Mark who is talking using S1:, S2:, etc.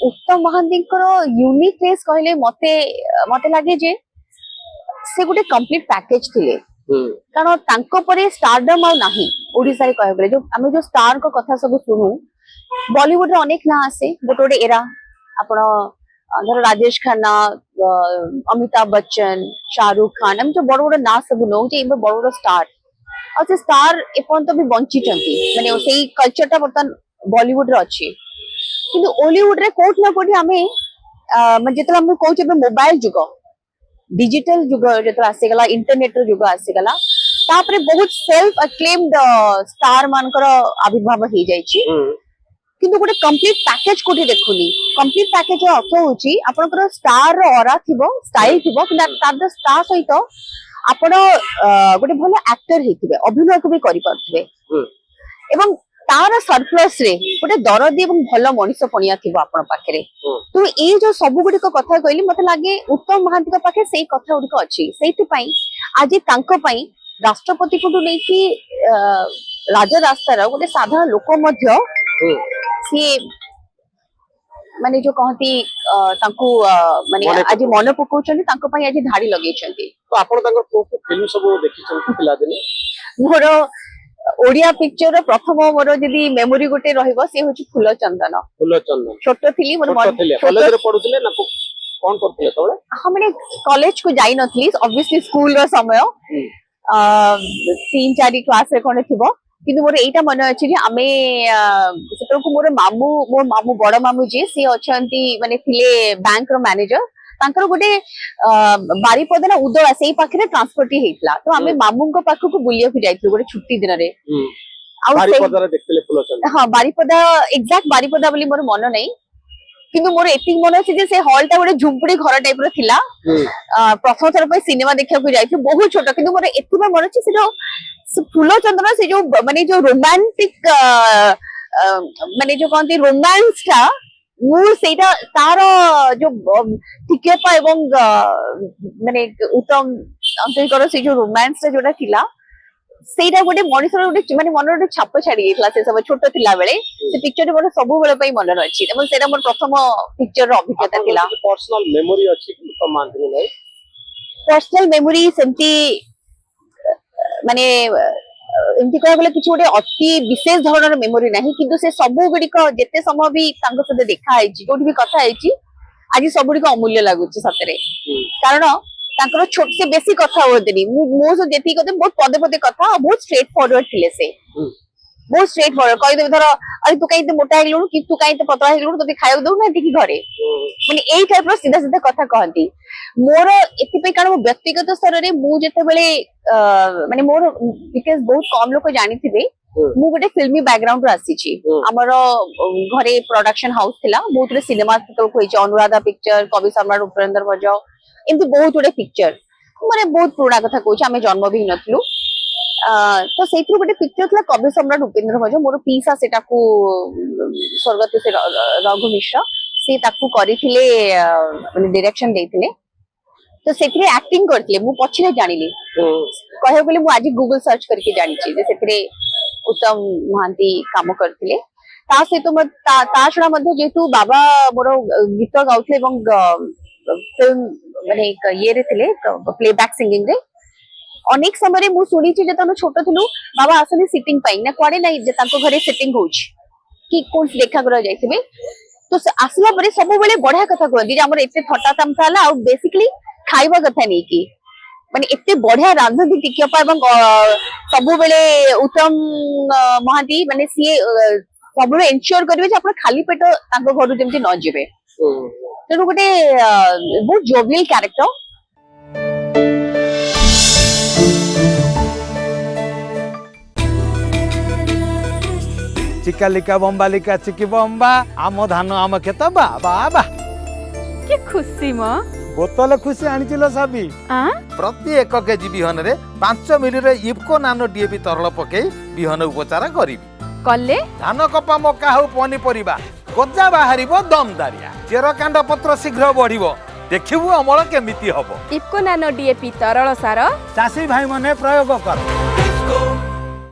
S1: उत्तम महांती यूनिकनेस कहले मते मते लगे जे से गोटे कंप्लीट पैकेज थिले कारण तांको परे स्टारडम आ नाही ओडिसा रे कहबले जो आमे जो स्टार को कथा सब सुनु बॉलीवुड रे अनेक ना आसे गोटे गोटे एरा आपण धर राजेश खन्ना अमिताभ बच्चन शाहरुख खान हम जो बड़ बड़ ना सब नो जे इबे बड़ बड़ स्टार और से स्टार एपन तो भी बंची चंती माने सेही कल्चर ता बर्तन बॉलीवुड रे अछि किंतु हॉलीवुड रे कोट ना कोठी हमें माने जेतला हम कहू जे मोबाइल जुग डिजिटल जुग जो आसीगला इंटरनेट जुग आसीगला तापरे बहुत सेल्फ अक्लेम्ड स्टार मानकर आविर्भाव हो जाइछि किंतु गोटे कंप्लीट पैकेज कोठी देखुनी कंप्लीट पैकेज अर्थ होची आपनकर स्टार रो ऑरा थिबो स्टाइल थिबो कि तार स्टार सहित आपण गोटे भलो एक्टर हेतिबे अभिनय को भी करि परथिबे एवं तार सरप्लस रे गोटे दरदी एवं भलो मनुष्य पणिया थिबो आपण पाखरे तो ए जो सब गुडी को कथा कहली मते लागे उत्तम महांती पाखे सेही कथा गुडी को अछि सेहिति पई आज तांको पई राष्ट्रपति को नै कि राजा रास्तार गोटे साधारण लोक मध्य सी माने जो कहती तांको माने आज मन पकोचनी तांको पई आज धाड़ी लगै छथि
S2: तो आपण तांको को फिल्म सब देखि छथि पिला दिन
S1: मोर ओडिया पिक्चर प्रथम मोर जदी मेमोरी गोटे रहइबो से होची फूल चंदन छोट थिली मोर
S2: कॉलेज रे पढुतले ना कोन करथले तोळे
S1: हम माने कॉलेज को जाई नथली ऑब्वियसली स्कूल रो समय 3-4 क्लास रे कोने थिबो किंतु मोर एटा मन अछि जे आमे सेतो को मोर मामू बड़ मामू जे से अछंती माने थिले बैंक रो मैनेजर तांकर गोटे बारीपदा ना उदळा सेही पाखरे ट्रांसपोर्ट हेतला तो आमे मामू को पाख को बुलिया को जाइथि गोटे छुट्टी दिन रे
S2: बारीपदा रे देखले फुल चंदन
S1: हां बारीपदा एग्जैक्ट बारीपदा बोली मोर मन नै किंतु मोर एतिक मन अछि जे से हॉल ता गोटे झुंपड़ी घर टाइप रो थिला प्रथम थर पे सिनेमा देखिया को जाइथि बहुत छोट किंतु मोर एतिबा मन अछि से जो फूल चंदन से जो माने जो रोमांटिक माने जो कहती रोमांस था मु सेटा तार जो टिकेपा एवं माने उत्तम अंतरिकर से जो रोमांस जोटा थिला सेटा गोटे मनुष्य गोटे माने मन गोटे छाप छाड़ी गेथला से सब छोट थिला बेले से पिक्चर मोर सब बेले पई मन रहछि एवं सेटा मोर प्रथम पिक्चर रो अभिज्ञता थिला
S2: पर्सनल मेमोरी अछि उत्तम महांती नै
S1: पर्सनल मेमोरी सेंती माने एमती कह गले किछ गोटे अति विशेष धरणर मेमोरी नाही किंतु से सब गुडी को जेते समय भी तांको सते देखा आइछि कोठी भी कथा आइछि आज सब गुडी को अमूल्य लागुछि सतरे कारण तांकर छोट से बेसी कथा होदनी मो सो जेती कते बहुत पदे पदे कथा बहुत स्ट्रेट फॉरवर्ड थिले से बहुत स्ट्रेट फॉरवर्ड कहि दे धर अरे तू काई ते मोटा हेलुनु कि तू काई ते पतला हेलुनु तते खाइयो दउ ना कि घरे माने एई टाइप रो सीधा सीधा कथा कहंती मोर एति पे कारण व्यक्तिगत स्तर रे मु जेते बेले माने मोर बिकॉज़ बहुत कम लोक जानि थिबे मु गोटे फिल्मी बैकग्राउंड रो आसी छी हमर घरे प्रोडक्शन हाउस थिला बहुत रे सिनेमा तो कोइ छ अनुराधा पिक्चर कवि सम्राट उपेंद्र भज एमती बहुत गुडे पिक्चर माने बहुत पुराना कथा कहू छी हमें जन्म भी नथलु तो सेथु गोटे पिक्चर थला कवि सम्राट उपेंद्र भज मोर पीसा सेटा को स्वर्गत से रघु मिश्र से ताकू करिथिले माने डायरेक्शन देथिले तो सेथरे एक्टिंग करथिले मु पछिरे जानिली कहयो बोले मु आज गूगल सर्च करके जानि छी जे सेथरे उत्तम महांती काम करथिले ता से तो ता छडा मध्ये जेतु बाबा मोर गीत गाउथले एवं फिल्म माने ये रे थिले प्लेबैक सिंगिंग रे अनेक समय मु सुनी छी जे तनो छोट थिलु बाबा आसनी सिटिंग पाई ना कोडे नै जे तांको घरे सिटिंग होछ कि कोन देखा कर जाइथिबे तो आसला परे सब बेले बढ़िया कथा कहंदी जे हमर एते थट्टा तमसा हला आ बेसिकली खाइबा कथा नै कि माने एते बढ़िया रांधती टिकियपा एवं सब बेले उत्तम महांती माने सी सब बेले एन्श्योर करबे जे आपण खाली पेट तांको घरु जेमति न जिवे तेनु गोटे बहुत जोवियल कैरेक्टर
S3: चिकालिका बम्बालिका चिकी बम्बा आम धान आम खेत बा बा बा
S4: के खुशी म
S3: बोतल खुशी आनिचिलो साबी
S5: प्रति 1 केजी बिहन रे 5 मिली रे इफको नानो डीएपी तरल पके बिहन उपचार करिवि
S4: कले
S5: धान कपा मका हो पनी परिबा गजा बाहरिबो दमदारिया चेर कांड पत्र शीघ्र बढ़िबो देखिबु अमल केमिति हबो
S4: इफको नानो डीएपी तरल सार
S3: चासी भाई माने प्रयोग कर